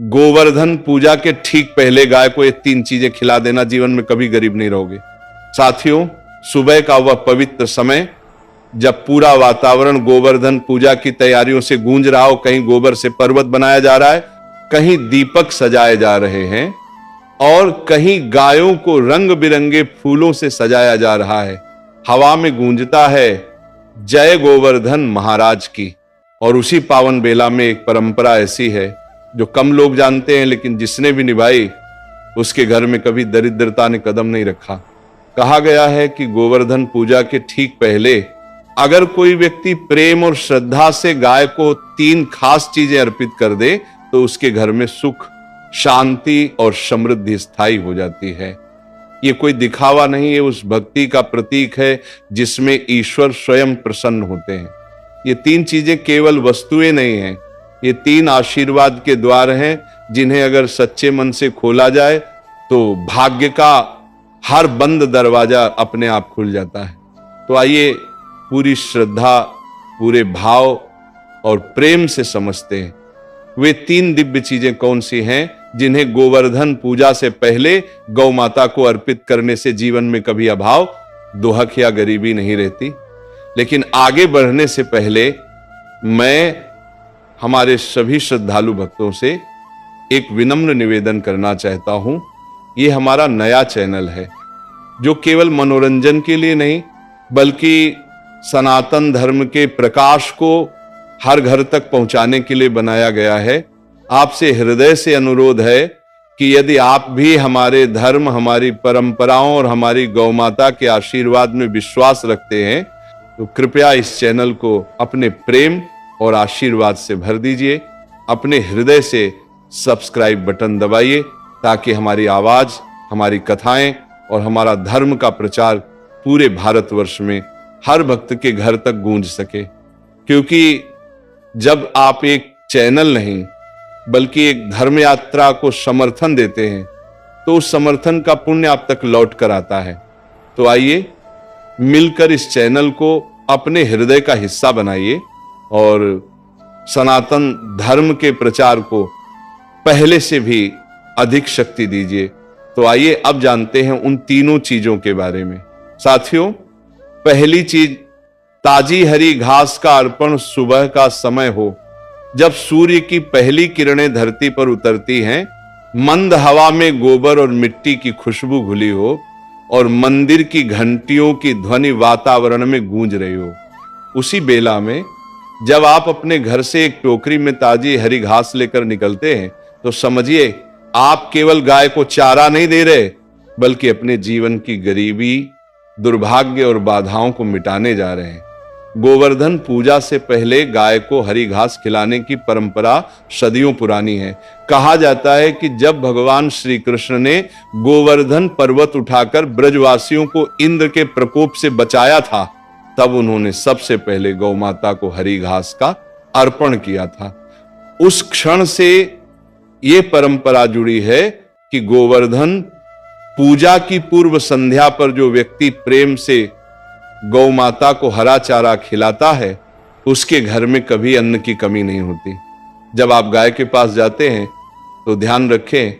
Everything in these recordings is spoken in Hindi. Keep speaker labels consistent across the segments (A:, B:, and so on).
A: गोवर्धन पूजा के ठीक पहले गाय को ये 3 चीजें खिला देना, जीवन में कभी गरीब नहीं रहोगे। साथियों, सुबह का वह पवित्र समय जब पूरा वातावरण गोवर्धन पूजा की तैयारियों से गूंज रहा हो, कहीं गोबर से पर्वत बनाया जा रहा है, कहीं दीपक सजाए जा रहे हैं और कहीं गायों को रंग बिरंगे फूलों से सजाया जा रहा है, हवा में गूंजता है जय गोवर्धन महाराज की। और उसी पावन बेला में एक परंपरा ऐसी है जो कम लोग जानते हैं, लेकिन जिसने भी निभाई उसके घर में कभी दरिद्रता ने कदम नहीं रखा। कहा गया है कि गोवर्धन पूजा के ठीक पहले अगर कोई व्यक्ति प्रेम और श्रद्धा से गाय को 3 खास चीजें अर्पित कर दे तो उसके घर में सुख, शांति और समृद्धि स्थायी हो जाती है। ये कोई दिखावा नहीं है, उस भक्ति का प्रतीक है जिसमें ईश्वर स्वयं प्रसन्न होते हैं। ये 3 चीजें केवल वस्तुएं नहीं हैं, ये 3 आशीर्वाद के द्वार हैं जिन्हें अगर सच्चे मन से खोला जाए तो भाग्य का हर बंद दरवाजा अपने आप खुल जाता है। तो आइए पूरी श्रद्धा, पूरे भाव और प्रेम से समझते हैं वे 3 दिव्य चीजें कौन सी हैं जिन्हें गोवर्धन पूजा से पहले गौ माता को अर्पित करने से जीवन में कभी अभाव, दुहक या गरीबी नहीं रहती। लेकिन आगे बढ़ने से पहले मैं हमारे सभी श्रद्धालु भक्तों से एक विनम्र निवेदन करना चाहता हूं। ये हमारा नया चैनल है जो केवल मनोरंजन के लिए नहीं बल्कि सनातन धर्म के प्रकाश को हर घर तक पहुंचाने के लिए बनाया गया है। आपसे हृदय से अनुरोध है कि यदि आप भी हमारे धर्म, हमारी परंपराओं और हमारी गौ माता के आशीर्वाद में विश्वास रखते हैं तो कृपया इस चैनल को अपने प्रेम और आशीर्वाद से भर दीजिए। अपने हृदय से सब्सक्राइब बटन दबाइए ताकि हमारी आवाज, हमारी कथाएं और हमारा धर्म का प्रचार पूरे भारतवर्ष में हर भक्त के घर तक गूंज सके। क्योंकि जब आप एक चैनल नहीं बल्कि एक धर्म यात्रा को समर्थन देते हैं तो उस समर्थन का पुण्य आप तक लौट कर आता है। तो आइए मिलकर इस चैनल को अपने हृदय का हिस्सा बनाइए और सनातन धर्म के प्रचार को पहले से भी अधिक शक्ति दीजिए। तो आइए अब जानते हैं उन 3 चीजों के बारे में। साथियों, पहली चीज, ताजी हरी घास का अर्पण सुबह का समय हो, जब सूर्य की पहली किरणें धरती पर उतरती हैं, मंद हवा में गोबर और मिट्टी की खुशबू घुली हो और मंदिर की घंटियों की ध्वनि वातावरण में गूंज रही हो। उसी बेला में जब आप अपने घर से एक टोकरी में ताजी हरी घास लेकर निकलते हैं तो समझिए आप केवल गाय को चारा नहीं दे रहे बल्कि अपने जीवन की गरीबी, दुर्भाग्य और बाधाओं को मिटाने जा रहे हैं। गोवर्धन पूजा से पहले गाय को हरी घास खिलाने की परंपरा सदियों पुरानी है। कहा जाता है कि जब भगवान श्री कृष्ण ने गोवर्धन पर्वत उठाकर ब्रजवासियों को इंद्र के प्रकोप से बचाया था तब उन्होंने सबसे पहले गौ माता को हरी घास का अर्पण किया था। उस क्षण से यह परंपरा जुड़ी है कि गोवर्धन पूजा की पूर्व संध्या पर जो व्यक्ति प्रेम से गौ माता को हरा चारा खिलाता है उसके घर में कभी अन्न की कमी नहीं होती। जब आप गाय के पास जाते हैं तो ध्यान रखें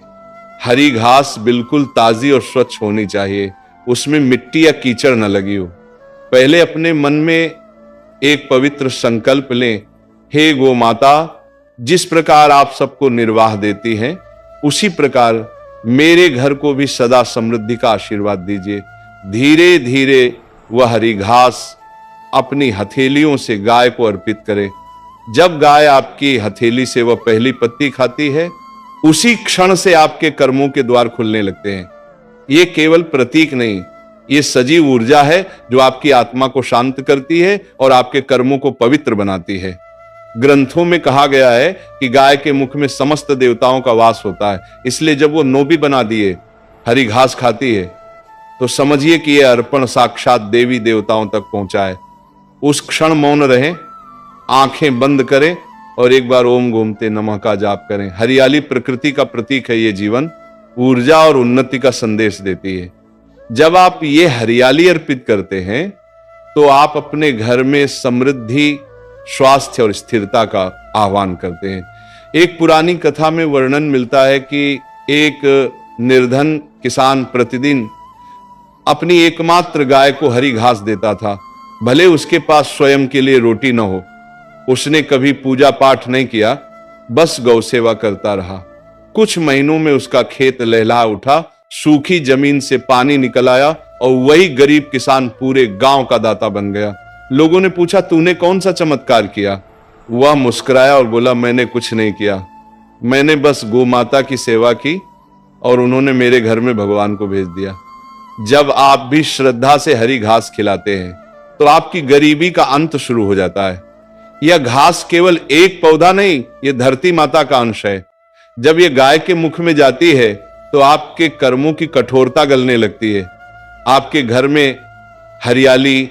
A: हरी घास बिल्कुल ताजी और स्वच्छ होनी चाहिए, उसमें मिट्टी या कीचड़ न लगी हो। पहले अपने मन में एक पवित्र संकल्प लें, हे गौ माता, जिस प्रकार आप सबको निर्वाह देती हैं उसी प्रकार मेरे घर को भी सदा समृद्धि का आशीर्वाद दीजिए। धीरे धीरे वह हरी घास अपनी हथेलियों से गाय को अर्पित करें। जब गाय आपकी हथेली से वह पहली पत्ती खाती है उसी क्षण से आपके कर्मों के द्वार खुलने लगते हैं। ये केवल प्रतीक नहीं, ये सजीव ऊर्जा है जो आपकी आत्मा को शांत करती है और आपके कर्मों को पवित्र बनाती है। ग्रंथों में कहा गया है कि गाय के मुख में समस्त देवताओं का वास होता है, इसलिए जब वो नोबी बना दिए हरी घास खाती है तो समझिए कि यह अर्पण साक्षात देवी देवताओं तक पहुंचा है। उस क्षण मौन रहें, आंखें बंद करें और एक बार ओम गोमते नमः का जाप करें। हरियाली प्रकृति का प्रतीक है, ये जीवन, ऊर्जा और उन्नति का संदेश देती है। जब आप ये हरियाली अर्पित करते हैं तो आप अपने घर में समृद्धि, स्वास्थ्य और स्थिरता का आह्वान करते हैं। एक पुरानी कथा में वर्णन मिलता है कि एक निर्धन किसान प्रतिदिन अपनी एकमात्र गाय को हरी घास देता था, भले उसके पास स्वयं के लिए रोटी न हो। उसने कभी पूजा पाठ नहीं किया, बस गौ सेवा करता रहा। कुछ महीनों में उसका खेत लहलहा उठा, सूखी जमीन से पानी निकल आया और वही गरीब किसान पूरे गांव का दाता बन गया। लोगों ने पूछा, तूने कौन सा चमत्कार किया? वह मुस्कुराया और बोला, मैंने कुछ नहीं किया, मैंने बस गौ माता की सेवा की और उन्होंने मेरे घर में भगवान को भेज दिया। जब आप भी श्रद्धा से हरी घास खिलाते हैं तो आपकी गरीबी का अंत शुरू हो जाता है। यह घास केवल एक पौधा नहीं, यह धरती माता का अंश है। जब यह गाय के मुख में जाती है तो आपके कर्मों की कठोरता गलने लगती है। आपके घर में हरियाली,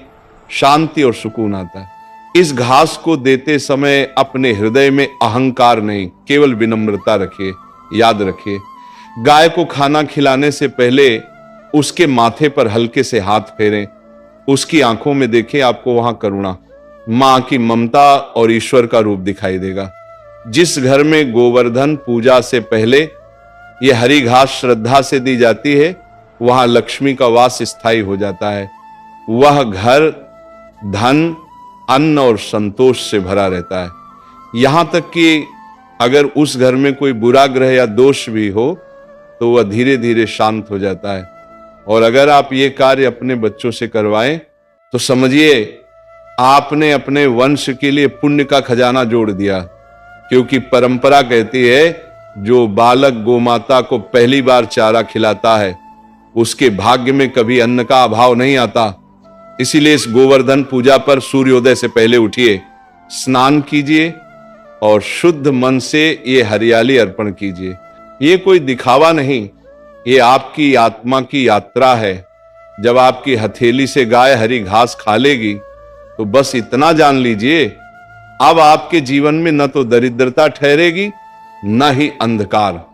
A: शांति और सुकून आता है। इस घास को देते समय अपने हृदय में अहंकार नहीं, केवल विनम्रता रखिए। याद रखिए, गाय को खाना खिलाने से पहले उसके माथे पर हल्के से हाथ फेरें, उसकी आंखों में देखें, आपको वहां करुणा, मां की ममता और ईश्वर का रूप दिखाई देगा। जिस घर में गोवर्धन पूजा से पहले यह हरी घास श्रद्धा से दी जाती है, वहां लक्ष्मी का वास स्थायी हो जाता है। वह घर धन, अन्न और संतोष से भरा रहता है। यहां तक कि अगर उस घर में कोई बुरा ग्रह या दोष भी हो तो वह धीरे धीरे शांत हो जाता है। और अगर आप ये कार्य अपने बच्चों से करवाएं तो समझिए आपने अपने वंश के लिए पुण्य का खजाना जोड़ दिया, क्योंकि परंपरा कहती है जो बालक गोमाता को पहली बार चारा खिलाता है उसके भाग्य में कभी अन्न का अभाव नहीं आता। इसीलिए इस गोवर्धन पूजा पर सूर्योदय से पहले उठिए, स्नान कीजिए और शुद्ध मन से ये हरियाली अर्पण कीजिए। ये कोई दिखावा नहीं, ये आपकी आत्मा की यात्रा है। जब आपकी हथेली से गाय हरी घास खा लेगी तो बस इतना जान लीजिए, अब आपके जीवन में न तो दरिद्रता ठहरेगी न ही अंधकार।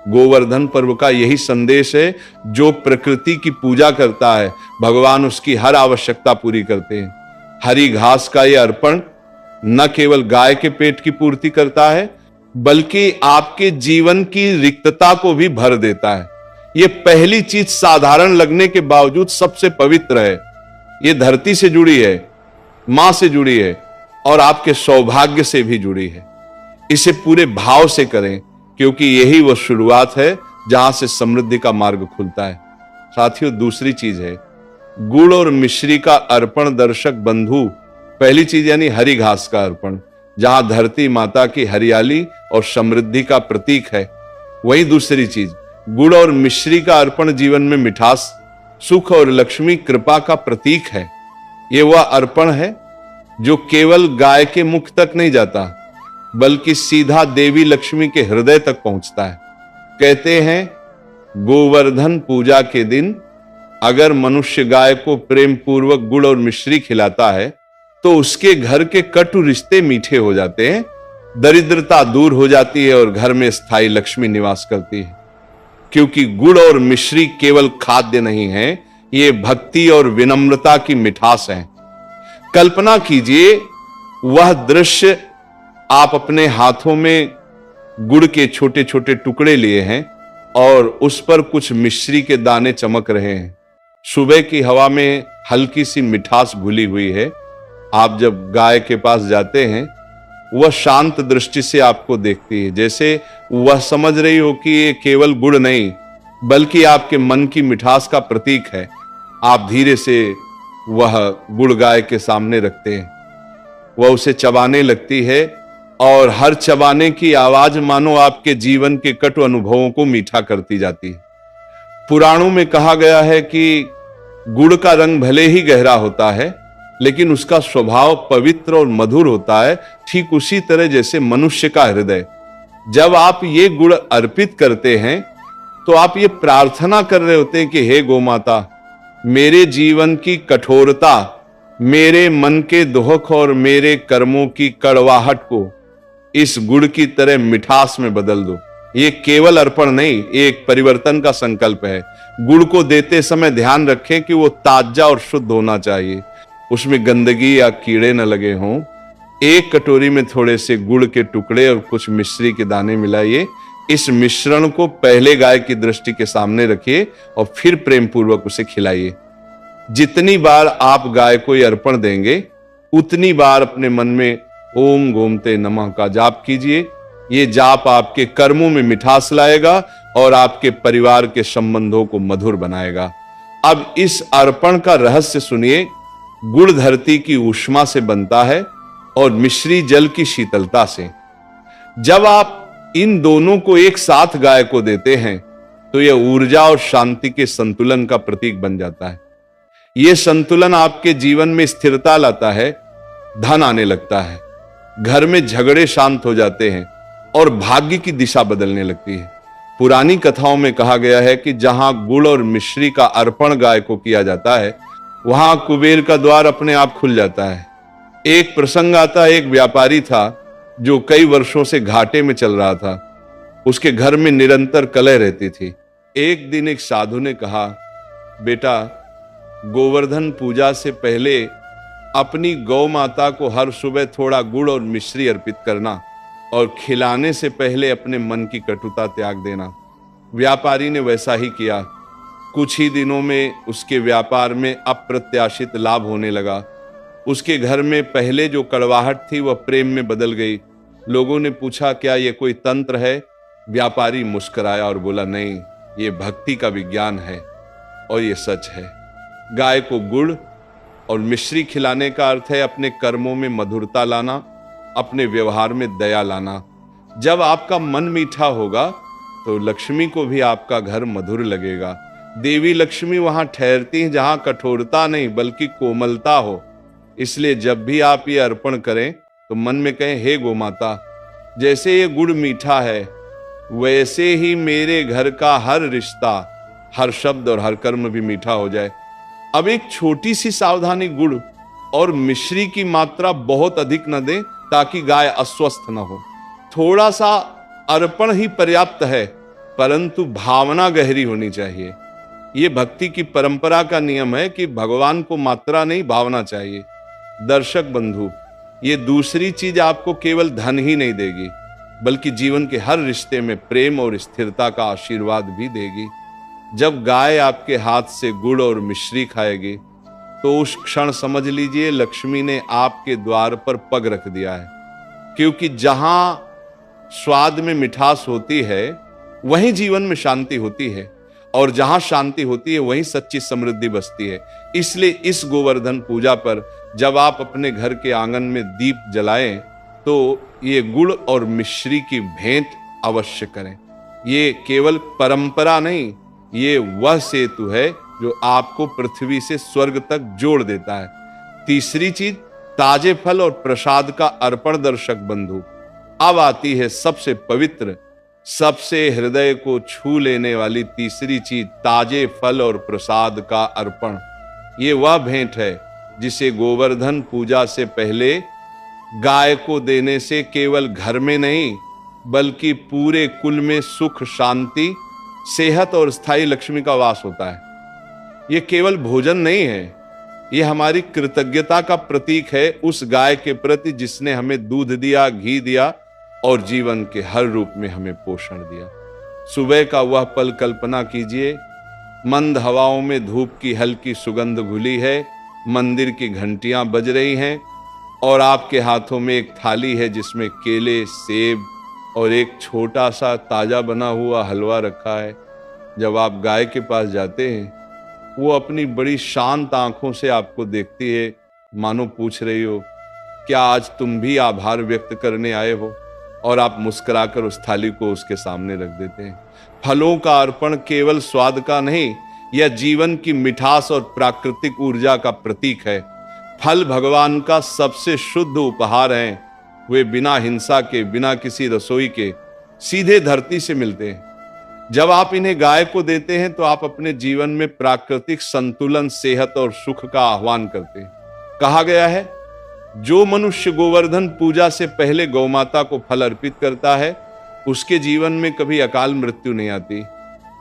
A: गोवर्धन पर्व का यही संदेश है, जो प्रकृति की पूजा करता है भगवान उसकी हर आवश्यकता पूरी करते हैं। हरी घास का यह अर्पण न केवल गाय के पेट की पूर्ति करता है बल्कि आपके जीवन की रिक्तता को भी भर देता है। यह पहली चीज साधारण लगने के बावजूद सबसे पवित्र है। यह धरती से जुड़ी है, मां से जुड़ी है और आपके सौभाग्य से भी जुड़ी है। इसे पूरे भाव से करें, क्योंकि यही वो शुरुआत है जहां से समृद्धि का मार्ग खुलता है। साथियों, दूसरी चीज है गुड़ और मिश्री का अर्पण। दर्शक बंधु, पहली चीज यानी हरी घास का अर्पण, जहां धरती माता की हरियाली और समृद्धि का प्रतीक है। वही दूसरी चीज गुड़ और मिश्री का अर्पण जीवन में मिठास, सुख और लक्ष्मी कृपा का प्रतीक है। यह वह अर्पण है जो केवल गाय के मुख तक नहीं जाता बल्कि सीधा देवी लक्ष्मी के हृदय तक पहुंचता है। कहते हैं गोवर्धन पूजा के दिन अगर मनुष्य गाय को प्रेम पूर्वक गुड़ और मिश्री खिलाता है तो उसके घर के कटु रिश्ते मीठे हो जाते हैं, दरिद्रता दूर हो जाती है और घर में स्थायी लक्ष्मी निवास करती है। क्योंकि गुड़ और मिश्री केवल खाद्य नहीं है, ये भक्ति और विनम्रता की मिठास है। कल्पना कीजिए वह दृश्य, आप अपने हाथों में गुड़ के छोटे छोटे टुकड़े लिए हैं और उस पर कुछ मिश्री के दाने चमक रहे हैं। सुबह की हवा में हल्की सी मिठास घुली हुई है। आप जब गाय के पास जाते हैं वह शांत दृष्टि से आपको देखती है, जैसे वह समझ रही हो कि ये केवल गुड़ नहीं बल्कि आपके मन की मिठास का प्रतीक है। आप धीरे से वह गुड़ गाय के सामने रखते हैं, वह उसे चबाने लगती है और हर चबाने की आवाज मानो आपके जीवन के कटु अनुभवों को मीठा करती जाती है। पुराणों में कहा गया है कि गुड़ का रंग भले ही गहरा होता है लेकिन उसका स्वभाव पवित्र और मधुर होता है, ठीक उसी तरह जैसे मनुष्य का हृदय। जब आप ये गुड़ अर्पित करते हैं तो आप ये प्रार्थना कर रहे होते हैं कि हे गोमाता, मेरे जीवन की कठोरता, मेरे मन के दुख और मेरे कर्मों की कड़वाहट को इस गुड़ की तरह मिठास में बदल दो। ये केवल अर्पण नहीं, एक परिवर्तन का संकल्प है। गुड़ को देते समय ध्यान रखें कि वो ताजा और शुद्ध होना चाहिए, उसमें गंदगी या कीड़े न लगे हों। एक कटोरी में थोड़े से गुड़ के टुकड़े और कुछ मिश्री के दाने मिलाइए। इस मिश्रण को पहले गाय की दृष्टि के सामने रखिए और फिर प्रेम पूर्वक उसे खिलाइए। जितनी बार आप गाय को ये अर्पण देंगे, उतनी बार अपने मन में ओम गोमते नमः का जाप कीजिए। ये जाप आपके कर्मों में मिठास लाएगा और आपके परिवार के संबंधों को मधुर बनाएगा। अब इस अर्पण का रहस्य सुनिए। गुड़ धरती की ऊष्मा से बनता है और मिश्री जल की शीतलता से। जब आप इन दोनों को एक साथ गाय को देते हैं तो यह ऊर्जा और शांति के संतुलन का प्रतीक बन जाता है। यह संतुलन आपके जीवन में स्थिरता लाता है, धन आने लगता है, घर में झगड़े शांत हो जाते हैं और भाग्य की दिशा बदलने लगती है। पुरानी कथाओं में कहा गया है कि जहां गुड़ और मिश्री का अर्पण गाय को किया जाता है, वहां कुबेर का द्वार अपने आप खुल जाता है। एक प्रसंग आता, एक व्यापारी था जो कई वर्षों से घाटे में चल रहा था। उसके घर में निरंतर कलह रहती थी। एक दिन एक साधु ने कहा, बेटा, गोवर्धन पूजा से पहले अपनी गौ माता को हर सुबह थोड़ा गुड़ और मिश्री अर्पित करना और खिलाने से पहले अपने मन की कटुता त्याग देना। व्यापारी ने वैसा ही किया। कुछ ही दिनों में उसके व्यापार में अप्रत्याशित लाभ होने लगा। उसके घर में पहले जो कड़वाहट थी वह प्रेम में बदल गई। लोगों ने पूछा, क्या यह कोई तंत्र है? व्यापारी मुस्कुराया और बोला, नहीं, ये भक्ति का विज्ञान है और ये सच है। गाय को गुड़ और मिश्री खिलाने का अर्थ है अपने कर्मों में मधुरता लाना, अपने व्यवहार में दया लाना। जब आपका मन मीठा होगा तो लक्ष्मी को भी आपका घर मधुर लगेगा। देवी लक्ष्मी वहां ठहरती हैं जहां कठोरता नहीं बल्कि कोमलता हो। इसलिए जब भी आप ये अर्पण करें तो मन में कहें, हे गोमाता, जैसे ये गुड़ मीठा है वैसे ही मेरे घर का हर रिश्ता, हर शब्द और हर कर्म भी मीठा हो जाए। अब एक छोटी सी सावधानी, गुड़ और मिश्री की मात्रा बहुत अधिक न दें ताकि गाय अस्वस्थ न हो। थोड़ा सा अर्पण ही पर्याप्त है, परंतु भावना गहरी होनी चाहिए। यह भक्ति की परंपरा का नियम है कि भगवान को मात्रा नहीं, भावना चाहिए। दर्शक बंधु, ये दूसरी चीज आपको केवल धन ही नहीं देगी बल्कि जीवन के हर रिश्ते में प्रेम और स्थिरता का आशीर्वाद भी देगी। जब गाय आपके हाथ से गुड़ और मिश्री खाएगी तो उस क्षण समझ लीजिए लक्ष्मी ने आपके द्वार पर पग रख दिया है। क्योंकि जहां स्वाद में मिठास होती है वहीं जीवन में शांति होती है और जहां शांति होती है वहीं सच्ची समृद्धि बसती है। इसलिए इस गोवर्धन पूजा पर जब आप अपने घर के आंगन में दीप जलाएं तो ये गुड़ और मिश्री की भेंट अवश्य करें। ये केवल परंपरा नहीं, ये वह सेतु है जो आपको पृथ्वी से स्वर्ग तक जोड़ देता है। तीसरी चीज, ताजे फल और प्रसाद का अर्पण। दर्शक बंधु, अब आती है सबसे पवित्र, सबसे हृदय को छू लेने वाली तीसरी चीज, ताजे फल और प्रसाद का अर्पण। ये वह भेंट है जिसे गोवर्धन पूजा से पहले गाय को देने से केवल घर में नहीं बल्कि पूरे कुल में सुख, शांति, सेहत और स्थायी लक्ष्मी का वास होता है। यह केवल भोजन नहीं है, यह हमारी कृतज्ञता का प्रतीक है उस गाय के प्रति जिसने हमें दूध दिया, घी दिया और जीवन के हर रूप में हमें पोषण दिया। सुबह का वह पल कल्पना कीजिए, मंद हवाओं में धूप की हल्की सुगंध घुली है, मंदिर की घंटियां बज रही हैं और आपके हाथों में एक थाली है जिसमें केले, सेब और एक छोटा सा ताजा बना हुआ हलवा रखा है। जब आप गाय के पास जाते हैं वो अपनी बड़ी शांत आंखों से आपको देखती है, मानो पूछ रही हो, क्या आज तुम भी आभार व्यक्त करने आए हो? और आप मुस्कुराकर उस थाली को उसके सामने रख देते हैं। फलों का अर्पण केवल स्वाद का नहीं, यह जीवन की मिठास और प्राकृतिक ऊर्जा का प्रतीक है। फल भगवान का सबसे शुद्ध उपहार हैं। वे बिना हिंसा के, बिना किसी रसोई के सीधे धरती से मिलते हैं। जब आप इन्हें गाय को देते हैं तो आप अपने जीवन में प्राकृतिक संतुलन, सेहत और सुख का आह्वान करते हैं। कहा गया है, जो मनुष्य गोवर्धन पूजा से पहले गौमाता को फल अर्पित करता है उसके जीवन में कभी अकाल मृत्यु नहीं आती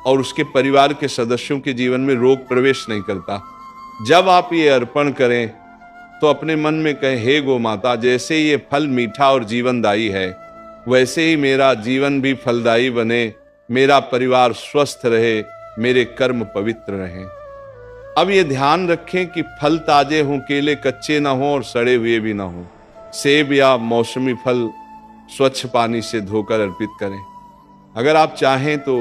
A: और उसके परिवार के सदस्यों के जीवन में रोग प्रवेश नहीं करता। जब आप ये अर्पण करें तो अपने मन में कहे, हे गो माता, जैसे ये फल मीठा और जीवनदायी है, वैसे ही मेरा जीवन भी फलदायी बने, मेरा परिवार स्वस्थ रहे, मेरे कर्म पवित्र रहें। अब ये ध्यान रखें कि फल ताजे हों, केले कच्चे ना हों और सड़े हुए भी ना हों। सेब या मौसमी फल स्वच्छ पानी से धोकर अर्पित करें। अगर आप चाहें तो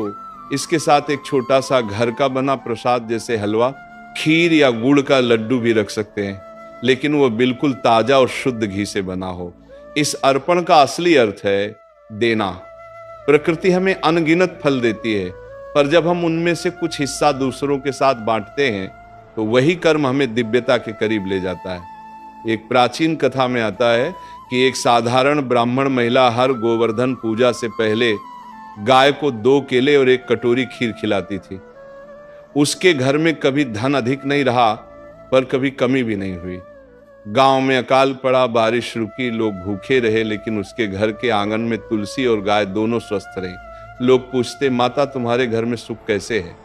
A: इसके साथ एक छोटा सा घर का बना प्रसाद जैसे हलवा, खीर या गुड़ का लड्डू भी रख सकते हैं, लेकिन वो बिल्कुल ताजा और शुद्ध घी से बना हो। इस अर्पण का असली अर्थ है देना। प्रकृति हमें अनगिनत फल देती है, पर जब हम उनमें से कुछ हिस्सा दूसरों के साथ बांटते हैं तो वही कर्म हमें दिव्यता के करीब ले जाता है। एक प्राचीन कथा में आता है कि एक साधारण ब्राह्मण महिला हर गोवर्धन पूजा से पहले गाय को 2 केले और 1 कटोरी खीर खिलाती थी। उसके घर में कभी धन अधिक नहीं रहा, पर कभी कमी भी नहीं हुई। गांव में अकाल पड़ा, बारिश रुकी, लोग भूखे रहे, लेकिन उसके घर के आंगन में तुलसी और गाय दोनों स्वस्थ रही। लोग पूछते, माता तुम्हारे घर में सुख कैसे है?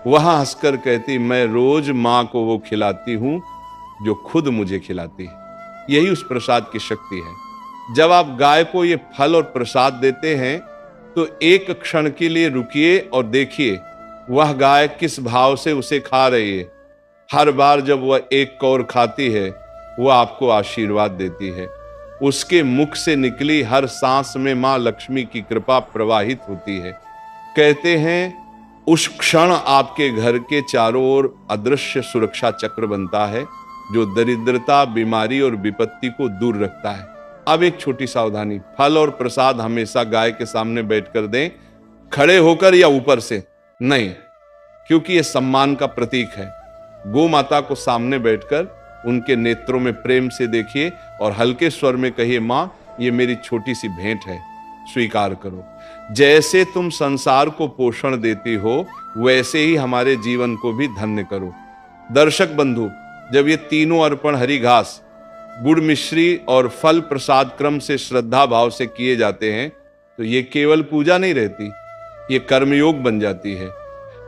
A: वह हंसकर कहती, मैं रोज माँ को वो खिलाती हूं जो खुद मुझे खिलाती है। यही उस प्रसाद की शक्ति है। जब आप गाय को ये फल और प्रसाद देते हैं तो एक क्षण के लिए रुकिए और देखिए वह गाय किस भाव से उसे खा रही है। हर बार जब वह एक कौर खाती है, वह आपको आशीर्वाद देती है। उसके मुख से निकली हर सांस में मां लक्ष्मी की कृपा प्रवाहित होती है। कहते हैं उस क्षण आपके घर के चारों ओर अदृश्य सुरक्षा चक्र बनता है, जो दरिद्रता, बीमारी और विपत्ति को दूर रखता है। अब एक छोटी सावधानी, फल और प्रसाद हमेशा गाय के सामने बैठकर दें, खड़े होकर या ऊपर से नहीं, क्योंकि यह सम्मान का प्रतीक है। गौ माता को सामने बैठकर उनके नेत्रों में प्रेम से देखिए और हल्के स्वर में कहिए, मां ये मेरी छोटी सी भेंट है, स्वीकार करो। जैसे तुम संसार को पोषण देती हो, वैसे ही हमारे जीवन को भी धन्य करो। दर्शक बंधु, जब ये तीनों अर्पण हरी घास, गुड़ मिश्री और फल प्रसाद क्रम से श्रद्धा भाव से किए जाते हैं तो ये केवल पूजा नहीं रहती, ये कर्मयोग बन जाती है।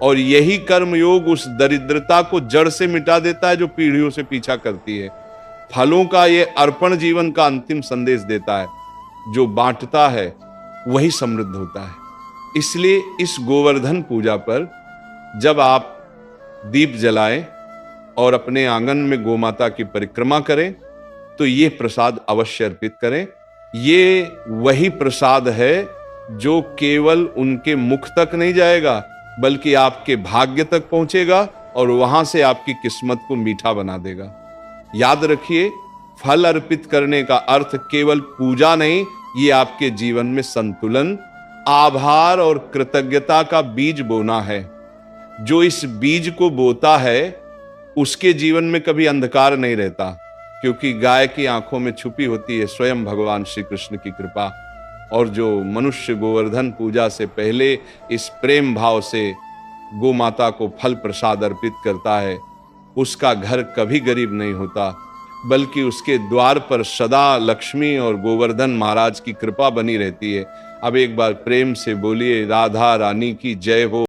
A: और यही कर्मयोग उस दरिद्रता को जड़ से मिटा देता है जो पीढ़ियों से पीछा करती है। फलों का ये अर्पण जीवन का अंतिम संदेश देता है, जो बांटता है वही समृद्ध होता है। इसलिए इस गोवर्धन पूजा पर जब आप दीप जलाएं और अपने आंगन में गोमाता की परिक्रमा करें तो ये प्रसाद अवश्य अर्पित करें। ये वही प्रसाद है जो केवल उनके मुख तक नहीं जाएगा, बल्कि आपके भाग्य तक पहुंचेगा और वहां से आपकी किस्मत को मीठा बना देगा। याद रखिए, फल अर्पित करने का अर्थ केवल पूजा नहीं, ये आपके जीवन में संतुलन, आभार और कृतज्ञता का बीज बोना है। जो इस बीज को बोता है उसके जीवन में कभी अंधकार नहीं रहता, क्योंकि गाय की आंखों में छुपी होती है स्वयं भगवान श्री कृष्ण की कृपा। और जो मनुष्य गोवर्धन पूजा से पहले इस प्रेम भाव से गो माता को फल प्रसाद अर्पित करता है, उसका घर कभी गरीब नहीं होता, बल्कि उसके द्वार पर सदा लक्ष्मी और गोवर्धन महाराज की कृपा बनी रहती है। अब एक बार प्रेम से बोलिए, राधा रानी की जय हो।